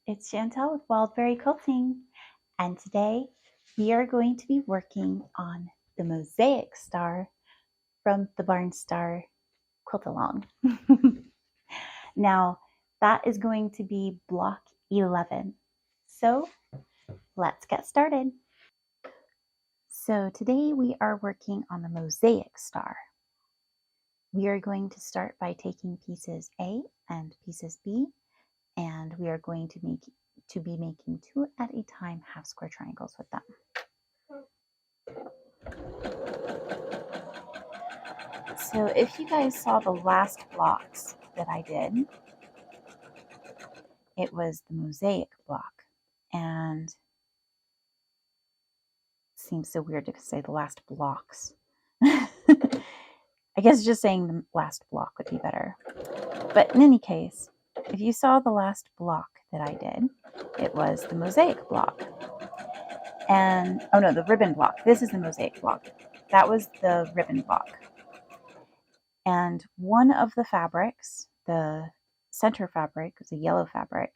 It's Chantel with Wildberry Quilting, and today we are going to be working on the Mosaic star from the Barnstar Quiltalong. Now, that is going to be block 11. So let's get started. So today we are working on the Mosaic star. We are going to start by taking pieces A and pieces B, and we are going to be making 2 at a time half square triangles with them. So if you guys saw the last blocks that I did, it was the Mosaic block, and it seems so weird to say the last blocks. I guess just saying the last block would be better. But in any case, if you saw the last block that I did, it was the Mosaic block. And, oh no, the ribbon block. This is the Mosaic block. That was the ribbon block. And one of the fabrics, the center fabric, was a yellow fabric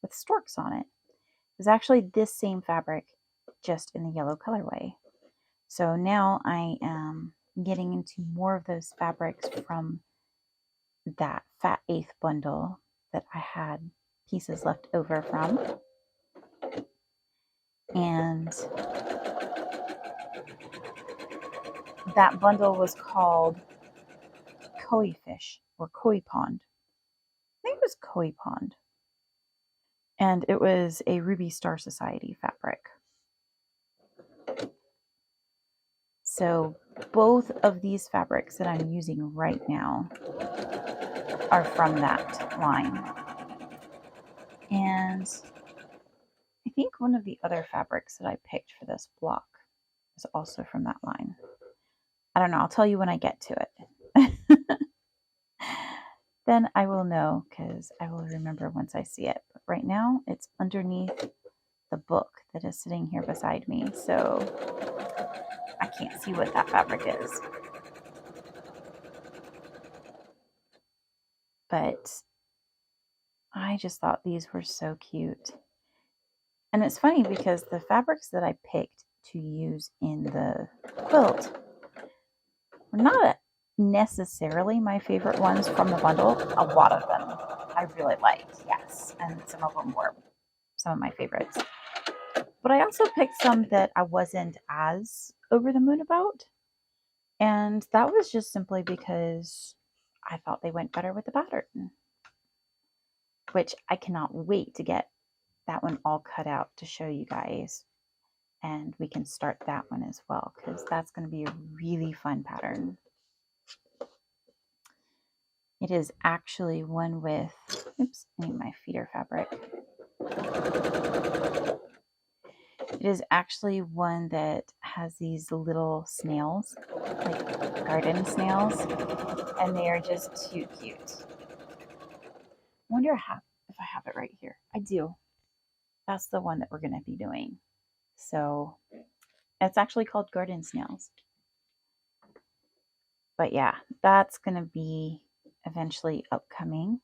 with storks on it. It was actually this same fabric, just in the yellow colorway. So now I am getting into more of those fabrics from that Fat Eighth bundle that I had pieces left over from. And that bundle was called Koi Fish or Koi Pond. I think it was Koi Pond. And it was a Ruby Star Society fabric. So both of these fabrics that I'm using right now are from that line. And I think one of the other fabrics that I picked for this block is also from that line. I don't know, I'll tell you when I get to it. Then I will know, because I will remember once I see it. But right now it's underneath the book that is sitting here beside me, so I can't see what that fabric is. But I just thought these were so cute. And it's funny because the fabrics that I picked to use in the quilt were not necessarily my favorite ones from the bundle. A lot of them I really liked, yes. And some of them were some of my favorites. But I also picked some that I wasn't as over the moon about. And that was just simply because I thought they went better with the pattern, which I cannot wait to get that one all cut out to show you guys. And we can start that one as well, because that's going to be a really fun pattern. It is actually one with, oops, I need my feeder fabric. It is actually one that has these little snails, like garden snails, and they are just too cute. I wonder if I have it right here. I do. That's the one that we're going to be doing. So it's actually called garden snails. But yeah, that's going to be eventually upcoming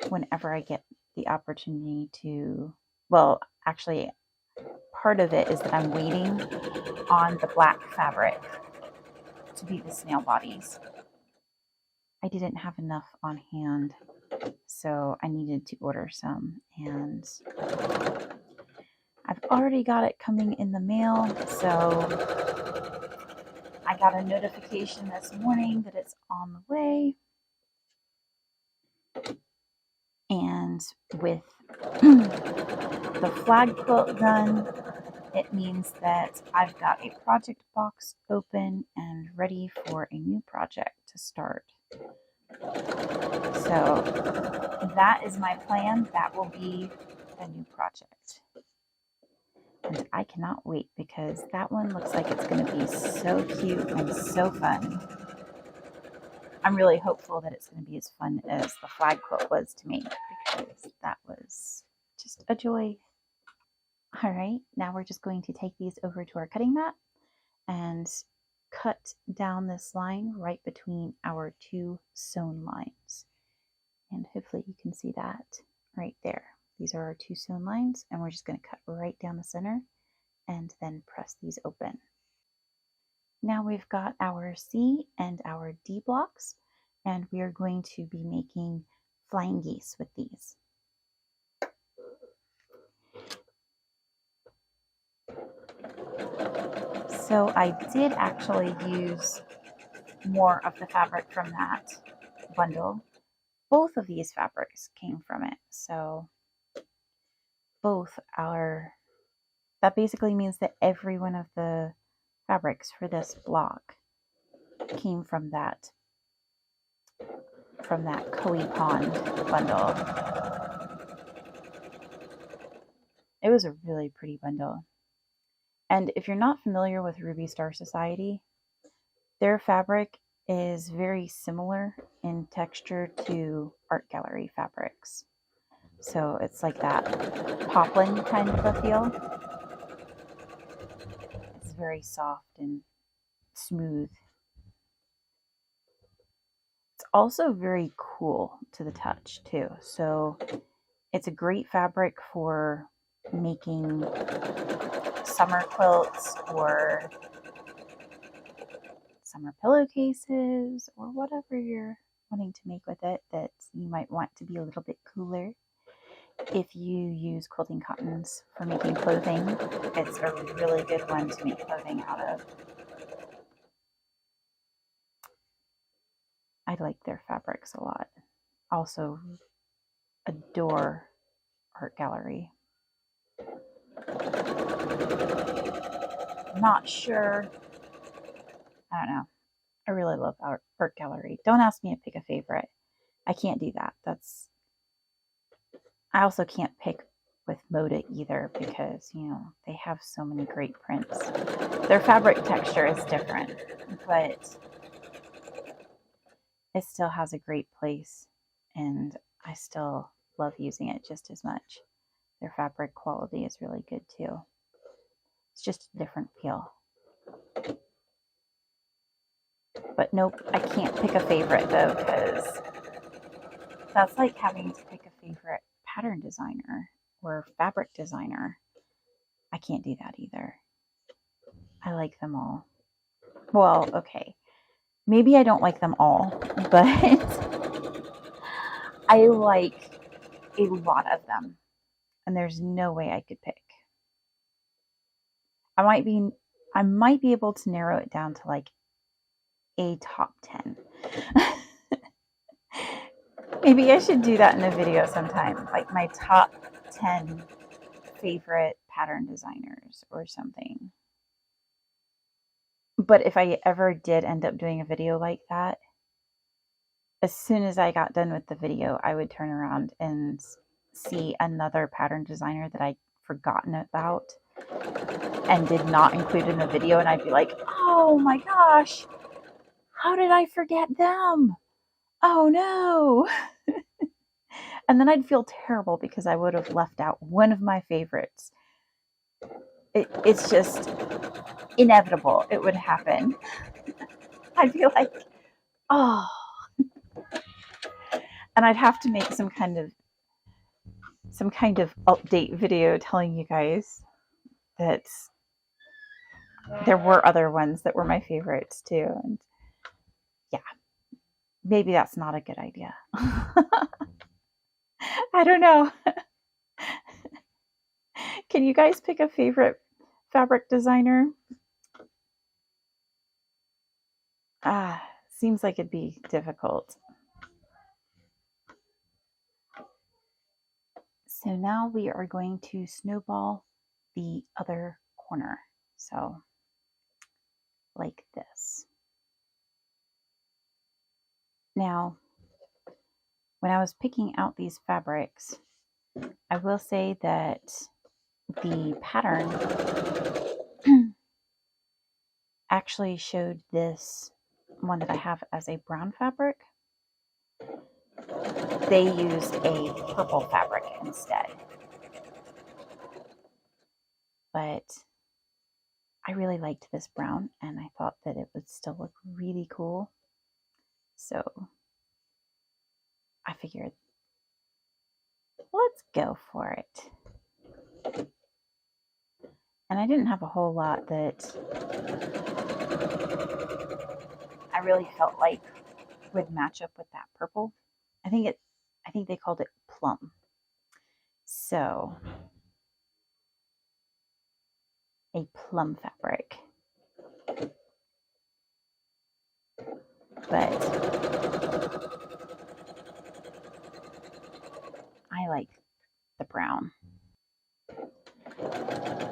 whenever I get the opportunity to, well, actually part of it is that I'm waiting on the black fabric to be the snail bodies. I didn't have enough on hand, so I needed to order some, and I've already got it coming in the mail. So I got a notification this morning that it's on the way. And with the flag quilt done, it means that I've got a project box open and ready for a new project to start. So that is my plan. That will be a new project. And I cannot wait, because that one looks like it's going to be so cute and so fun. I'm really hopeful that it's going to be as fun as the flag quilt was to make, because that was just a joy. All right, now we're just going to take these over to our cutting mat and cut down this line right between our 2 sewn lines. And hopefully you can see that right there. These are our 2 sewn lines, and we're just going to cut right down the center and then press these open. Now we've got our C and our D blocks, and we are going to be making flying geese with these. So I did actually use more of the fabric from that bundle. Both of these fabrics came from it, so both are, that basically means that every one of the fabrics for this block came from that Koi Pond bundle. It was a really pretty bundle. And if you're not familiar with Ruby Star Society, their fabric is very similar in texture to art gallery fabrics. So it's like that poplin kind of a feel. It's very soft and smooth. It's also very cool to the touch too. So it's a great fabric for making summer quilts or summer pillowcases or whatever you're wanting to make with it that you might want to be a little bit cooler. If you use quilting cottons for making clothing, it's a really good one to make clothing out of. I like their fabrics a lot. Also adore art gallery. Not sure. I don't know. I really love art gallery. Don't ask me to pick a favorite. I can't do that. I also can't pick with Moda either because, you know, they have so many great prints. Their fabric texture is different, but it still has a great place, and I still love using it just as much. Their fabric quality is really good too. It's just a different feel. But nope, I can't pick a favorite though, because that's like having to pick a favorite pattern designer or fabric designer. I can't do that either. I like them all. Well, okay. Maybe I don't like them all, but I like a lot of them. And there's no way I could pick. I might be able to narrow it down to like a top 10. Maybe I should do that in a video sometime, like my top 10 favorite pattern designers or something. But if I ever did end up doing a video like that, as soon as I got done with the video, I would turn around and see another pattern designer that I'd forgotten about and did not include in the video, and I'd be like, oh my gosh, how did I forget them? Oh no. And then I'd feel terrible because I would have left out one of my favorites. It's just inevitable. It would happen. I'd be like, oh. And I'd have to make some kind of update video telling you guys that there were other ones that were my favorites too. And yeah, maybe that's not a good idea. I don't know. Can you guys pick a favorite fabric designer? Seems like it'd be difficult. So now we are going to snowball the other corner. So like this. Now, when I was picking out these fabrics, I will say that the pattern actually showed this one that I have as a brown fabric. They used a purple fabric instead. But I really liked this brown, and I thought that it would still look really cool. So I figured, let's go for it. And I didn't have a whole lot that I really felt like would match up with that purple. I think they called it plum. So a plum fabric. But I like the brown.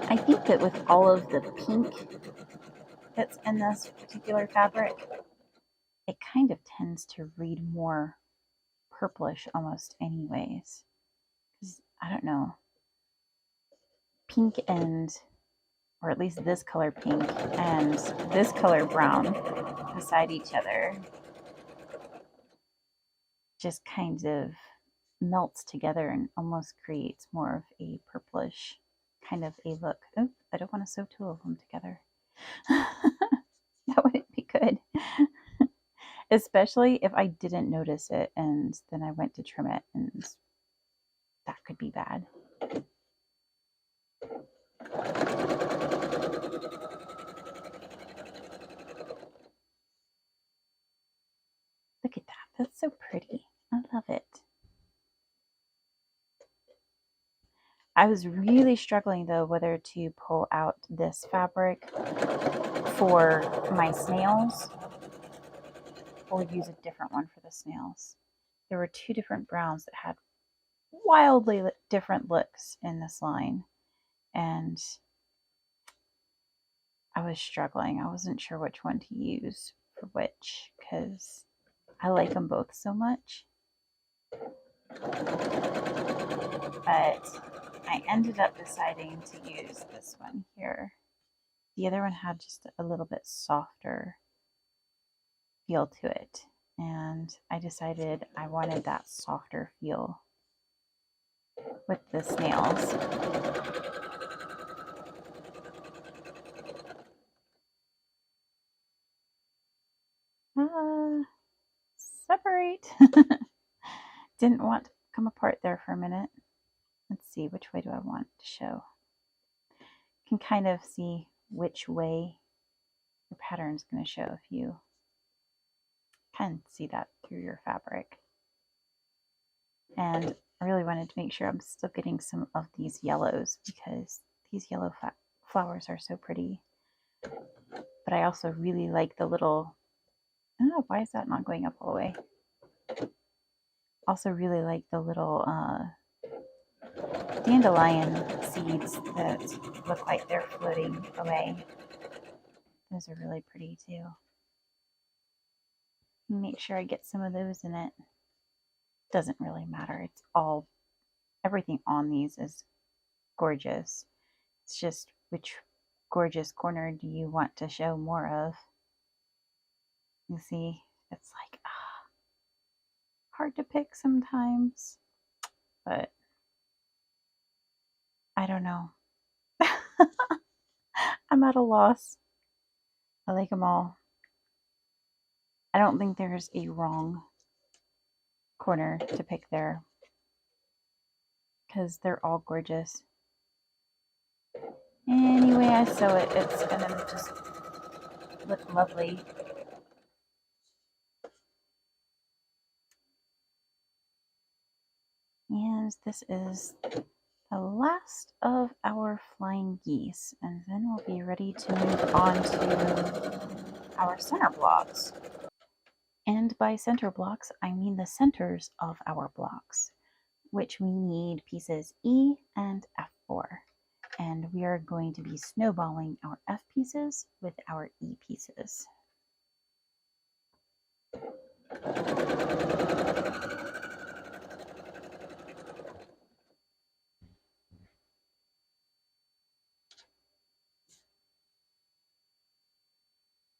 I think that with all of the pink that's in this particular fabric, it kind of tends to read more purplish almost anyways. Because I don't know, pink and, or at least this color pink and this color brown beside each other just kind of melts together and almost creates more of a purplish kind of a look. Oh, I don't want to sew two of them together. That wouldn't be good. Especially if I didn't notice it and then I went to trim it, and that could be bad. Look at that. That's so pretty. I love it. I was really struggling though whether to pull out this fabric for my snails or use a different one for the snails. There were two different browns that had wildly different looks in this line, and I was struggling. I wasn't sure which one to use for which because I like them both so much. But I ended up deciding to use this one here. The other one had just a little bit softer feel to it, and I decided I wanted that softer feel with the snails. Separate. Didn't want to come apart there for a minute. Let's see, which way do I want to show? You can kind of see which way your pattern is going to show if you can see that through your fabric. And I really wanted to make sure I'm still getting some of these yellows because these yellow flowers are so pretty. But I also really like the little, oh, why is that not going up all the way? Also really like the little dandelion seeds that look like they're floating away. Those are really pretty too. Make sure I get some of those in it. Doesn't really matter. It's all, everything on these is gorgeous. It's just which gorgeous corner do you want to show more of? You see, it's like hard to pick sometimes, but I don't know. I'm at a loss. I like them all. I don't think there's a wrong corner to pick there because they're all gorgeous. Anyway, I sew it, it's gonna just look lovely. And this is the last of our flying geese, and then we'll be ready to move on to our center blocks. And by center blocks, I mean the centers of our blocks, which we need pieces E and F4. And we are going to be snowballing our F pieces with our E pieces.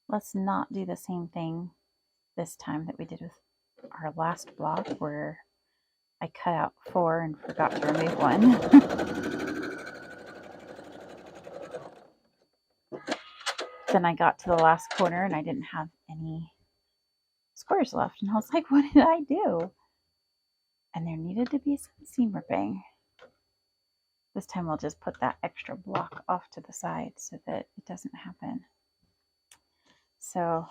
Let's not do the same thing this time that we did with our last block where I cut out 4 and forgot to remove 1. Then I got to the last corner and I didn't have any squares left, and I was like, what did I do? and there needed to be some seam ripping. This time we'll just put that extra block off to the side so that it doesn't happen. So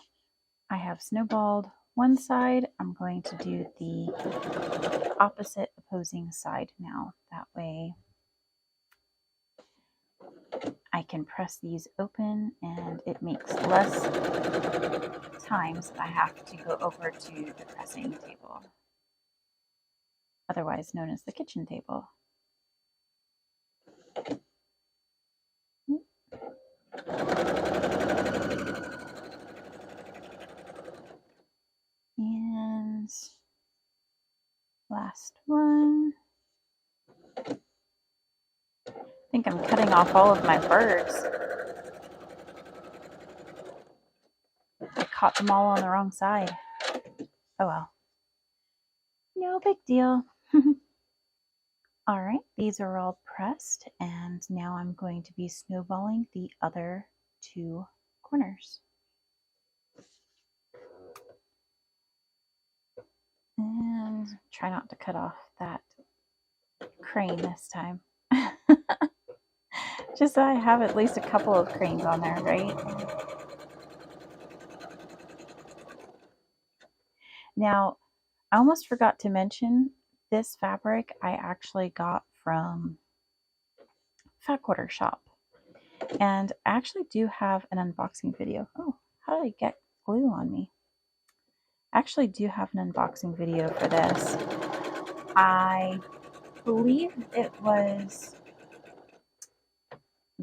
I have snowballed one side. I'm going to do the opposite opposing side now. That way I can press these open and it makes less times that I have to go over to the pressing table, otherwise known as the kitchen table. And last one. I think I'm cutting off all of my birds. I caught them all on the wrong side. Oh well. No big deal. All right, these are all pressed, and now I'm going to be snowballing the other two corners. And try not to cut off that crane this time. Just so I have at least a couple of cranes on there, right? Now, I almost forgot to mention this fabric I actually got from Fat Quarter Shop. And I actually do have an unboxing video. Oh, how did I get glue on me? I actually do have an unboxing video for this. I believe it was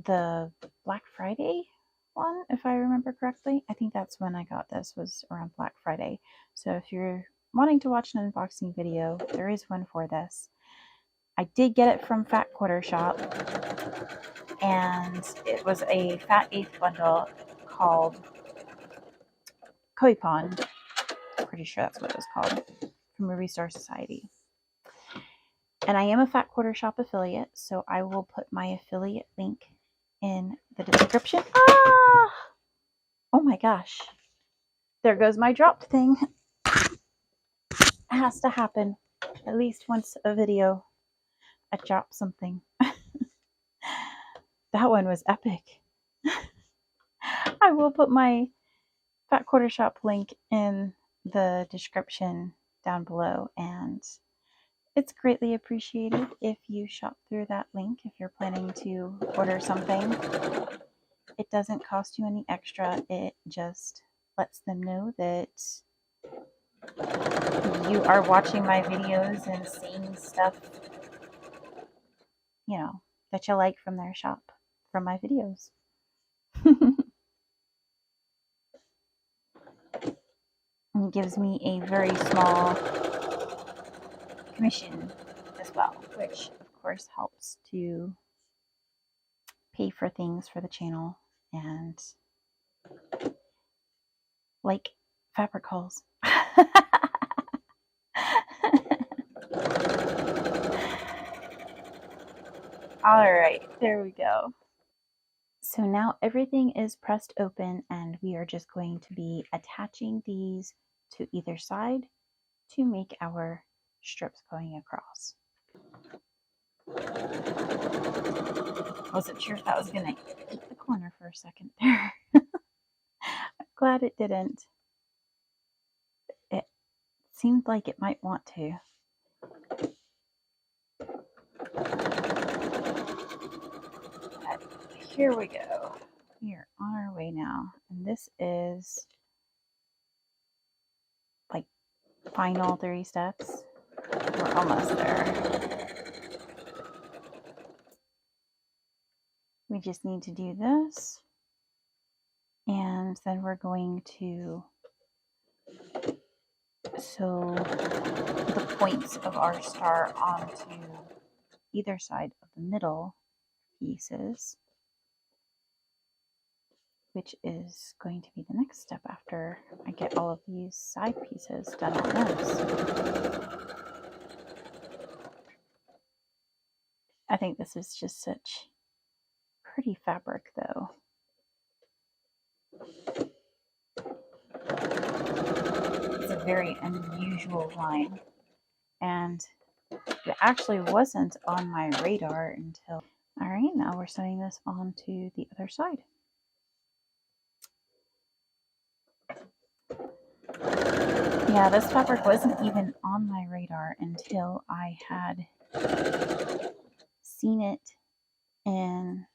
the Black Friday one, if I remember correctly. I think that's when I got this, was around Black Friday. So if you're wanting to watch an unboxing video, there is one for this. I did get it from Fat Quarter Shop, and it was a Fat Eighth bundle called Koi Pond. I'm pretty sure that's what it was called, from Movie Star Society. And I am a Fat Quarter Shop affiliate, so I will put my affiliate link in the description. Ah! Oh my gosh. There goes my dropped thing. It has to happen at least once a video. I drop something. That one was epic. I will put my Fat Quarter Shop link in the description down below, and it's greatly appreciated if you shop through that link if you're planning to order something. It doesn't cost you any extra. It just lets them know that you are watching my videos and seeing stuff, you know, that you like from their shop, from my videos. And it gives me a very small commission as well, which of course helps to pay for things for the channel and like fabric hauls. All right, there we go. So now everything is pressed open, and we are just going to be attaching these to either side to make our strips going across. Wasn't sure if that was going to hit the corner for a second there. I'm glad it didn't. It seemed like it might want to. But here we go. We are on our way now. And this is like final 3 steps. We're almost there. We just need to do this. And then we're going to sew the points of our star onto either side of the middle pieces, which is going to be the next step after I get all of these side pieces done on this. I think this is just such pretty fabric though. It's a very unusual line, and It actually wasn't on my radar until... All right, now we're sewing this on to the other side. Yeah, this fabric wasn't even on my radar until I had seen it in,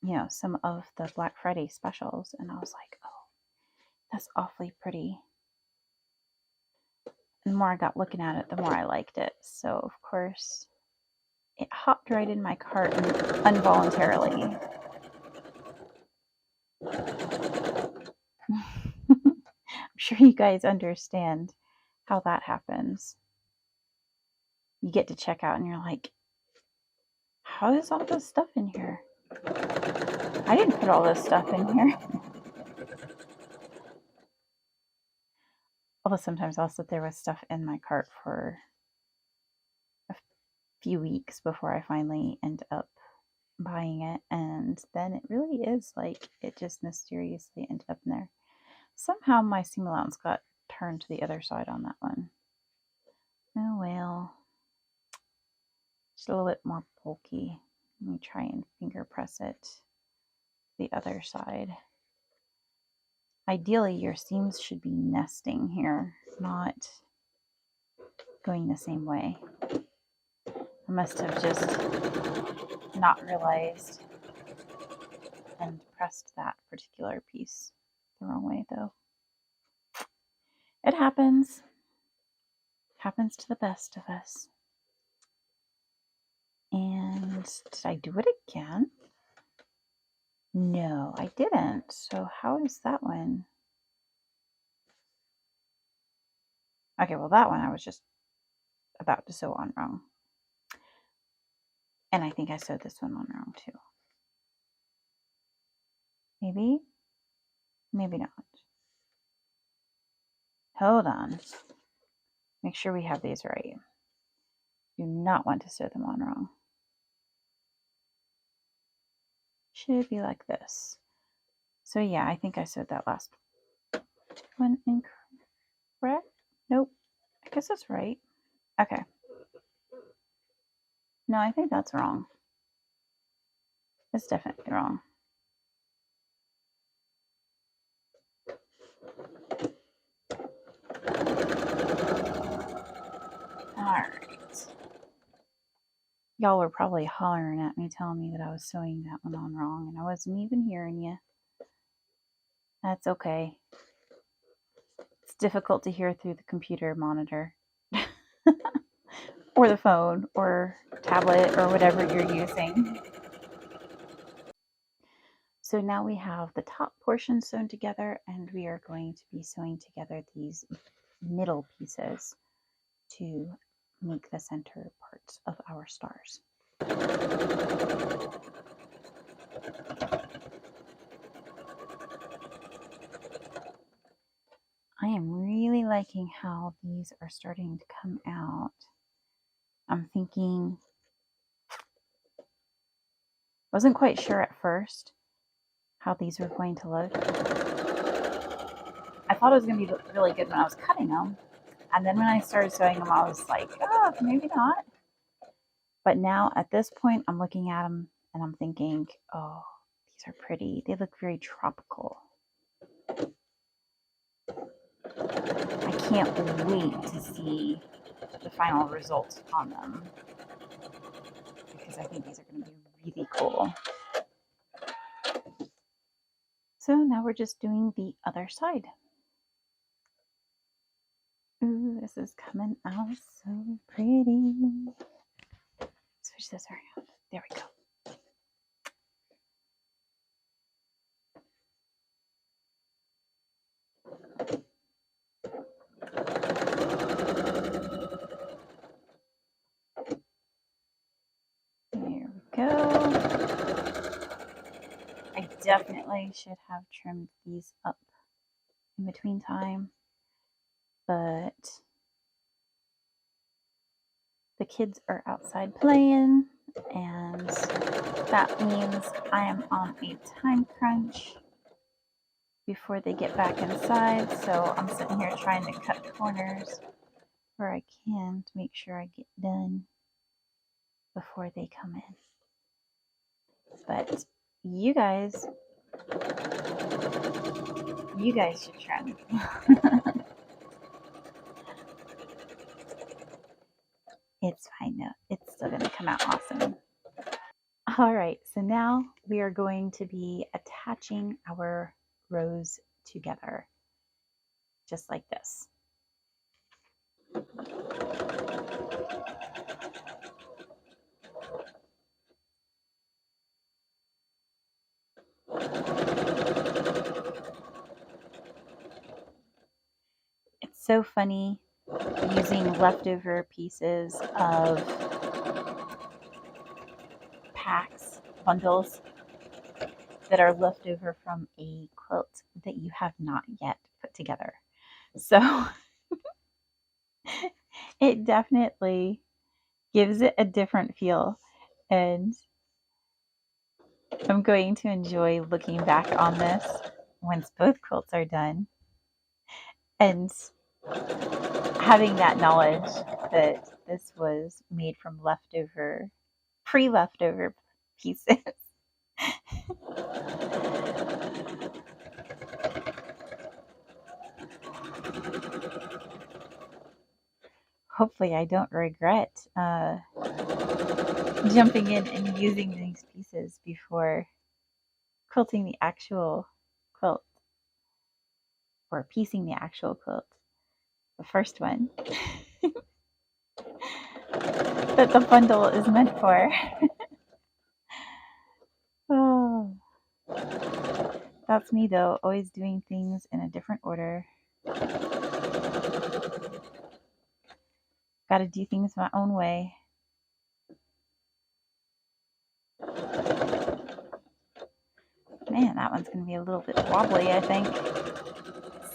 you know, some of the Black Friday specials, and I was like, oh, that's awfully pretty. And the more I got looking at it, the more I liked it. So, of course, it hopped right in my cart involuntarily. I'm sure you guys understand how that happens. You get to check out and you're like, how is all this stuff in here? I didn't put all this stuff in here. Although sometimes I'll sit there with stuff in my cart for a few weeks before I finally end up buying it, and then it really is like it just mysteriously ended up in there. Somehow my seam allowance got turned to the other side on that one. Oh well. Just a little bit more bulky. Let me try and finger press it to the other side. Ideally, your seams should be nesting here, not going the same way. I must have just not realized and pressed that particular piece the wrong way, though. It happens. Happens to the best of us. And did I do it again? No, I didn't. So how is that one? Okay, well, that one I was just about to sew on wrong. And I think I sewed this one on wrong too. Maybe? Maybe not. Hold on. Make sure we have these right. Do not want to sew them on wrong. Should be like this. So yeah, I think I sewed that last one incorrect. Nope. I guess that's right. Okay. No, I think that's wrong. It's definitely wrong. Alright. Y'all were probably hollering at me, telling me that I was sewing that one on wrong, and I wasn't even hearing you. That's okay. It's difficult to hear through the computer monitor. Or the phone, or tablet, or whatever you're using. So now we have the top portion sewn together, and we are going to be sewing together these middle pieces to make the center parts of our stars. I am really liking how these are starting to come out. I'm thinking, wasn't quite sure at first how these were going to look. I thought it was going to be really good when I was cutting them. And then when I started sewing them, I was like, oh, maybe not. But now at this point, I'm looking at them and I'm thinking, oh, these are pretty. They look very tropical. I can't wait to see the final result on them, because I think these are going to be really cool. So now we're just doing the other side. Ooh, this is coming out so pretty. Switch this around. There we go. There we go. I definitely should have trimmed these up in between time, but the kids are outside playing, and that means I am on a time crunch before they get back inside, so I'm sitting here trying to cut corners where I can to make sure I get done before they come in. But you guys should try. It's fine though. It's still going to come out awesome. All right, so now we are going to be attaching our rows together, just like this. It's so funny using leftover pieces of packs, bundles that are left over from a quilt that you have not yet put together. So it definitely gives it a different feel, and I'm going to enjoy looking back on this once both quilts are done and having that knowledge that this was made from leftover, pre-leftover pieces. Hopefully I don't regret jumping in and using these pieces before quilting the actual quilt, or piecing the actual quilt, the first one that the bundle is meant for. Oh, that's me though, always doing things in a different order. Got to do things my own way. Man, that one's going to be a little bit wobbly, I think.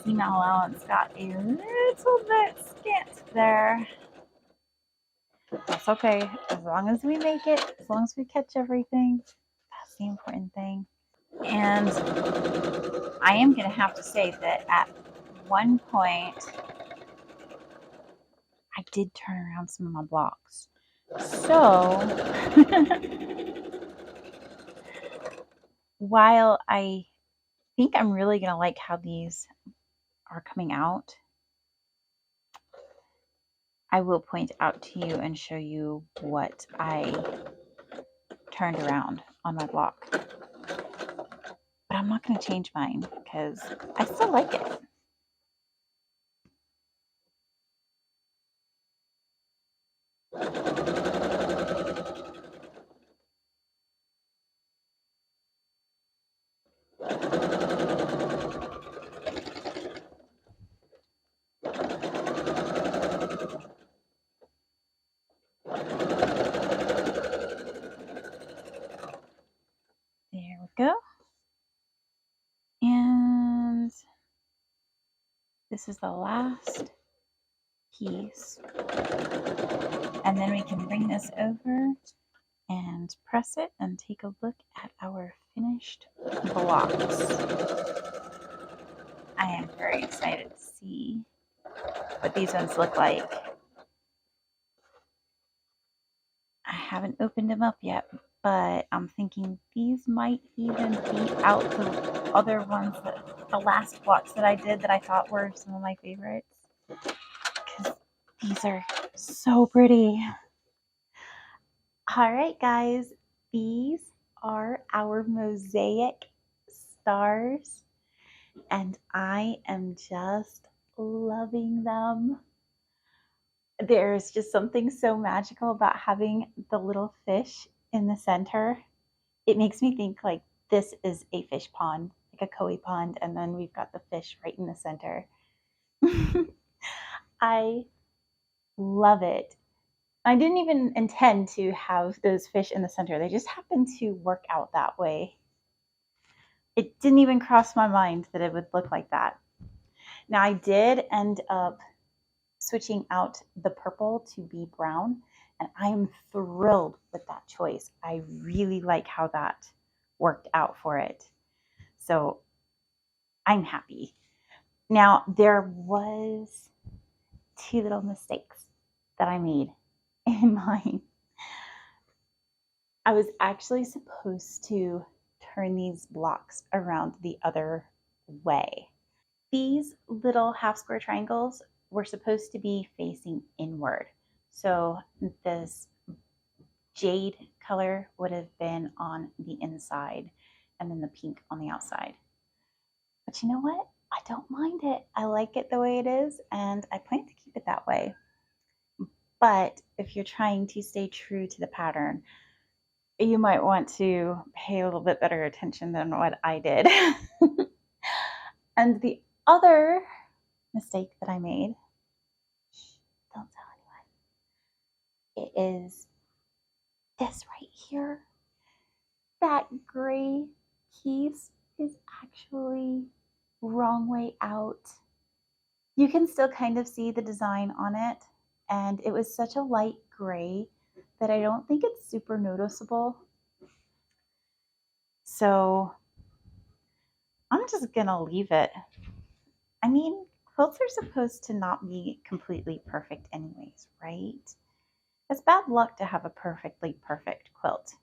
Seam allowance got a little bit scant there. That's okay. As long as we make it, as long as we catch everything, that's the important thing. And I am going to have to say that at one point, I did turn around some of my blocks. So, while I think I'm really going to like how these are coming out, I will point out to you and show you what I turned around on my block. But I'm not going to change mine because I still like it. There we go. And this is the last piece. And then we can bring this over and press it and take a look at our finished blocks. I am very excited to see what these ones look like. I haven't opened them up yet, but I'm thinking these might even beat out the other ones, the last blocks that I did that I thought were some of my favorites, because these are so pretty. All right, guys, these are our mosaic stars, and I am just loving them. There's just something so magical about having the little fish in the center. It makes me think like this is a fish pond, like a koi pond, and then we've got the fish right in the center. I love it. I didn't even intend to have those fish in the center. They just happened to work out that way. It didn't even cross my mind that it would look like that. Now I did end up switching out the purple to be brown, and I am thrilled with that choice. I really like how that worked out for it. So I'm happy. Now there was two little mistakes that I made in mine. I was actually supposed to turn these blocks around the other way. These little half square triangles were supposed to be facing inward. So this jade color would have been on the inside and then the pink on the outside. But you know what? I don't mind it. I like it the way it is, and I plan to keep it that way. But if you're trying to stay true to the pattern, you might want to pay a little bit better attention than what I did. And the other mistake that I made, don't tell anyone, it is this right here. That gray piece is actually wrong way out. You can still kind of see the design on it, and it was such a light gray that I don't think it's super noticeable. So I'm just gonna leave it. I mean, quilts are supposed to not be completely perfect anyways, right? It's bad luck to have a perfectly perfect quilt.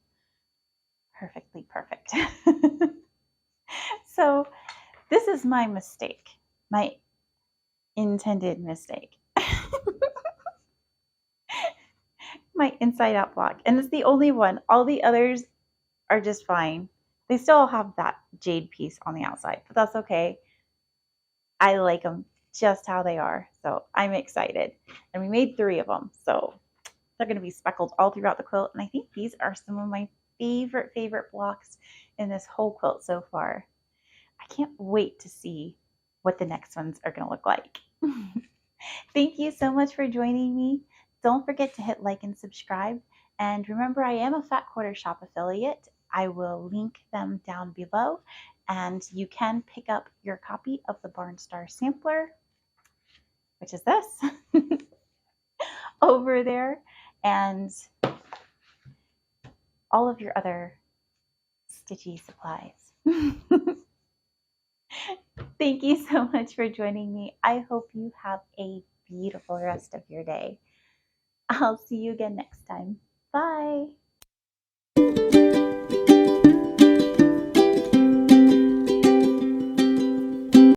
Perfectly perfect. So this is my mistake, my intended mistake. My inside out block, and it's the only one. All the others are just fine. They still have that jade piece on the outside, but that's okay. I like them just how they are, so I'm excited. And we made 3 of them, so they're going to be speckled all throughout the quilt, and I think these are some of my favorite blocks in this whole quilt so far. I can't wait to see what the next ones are going to look like. Thank you so much for joining me. Don't forget to hit like and subscribe. And remember, I am a Fat Quarter Shop affiliate. I will link them down below, and you can pick up your copy of the Barnstar Sampler, which is this, over there, and all of your other stitchy supplies. Thank you so much for joining me. I hope you have a beautiful rest of your day. I'll see you again next time. Bye.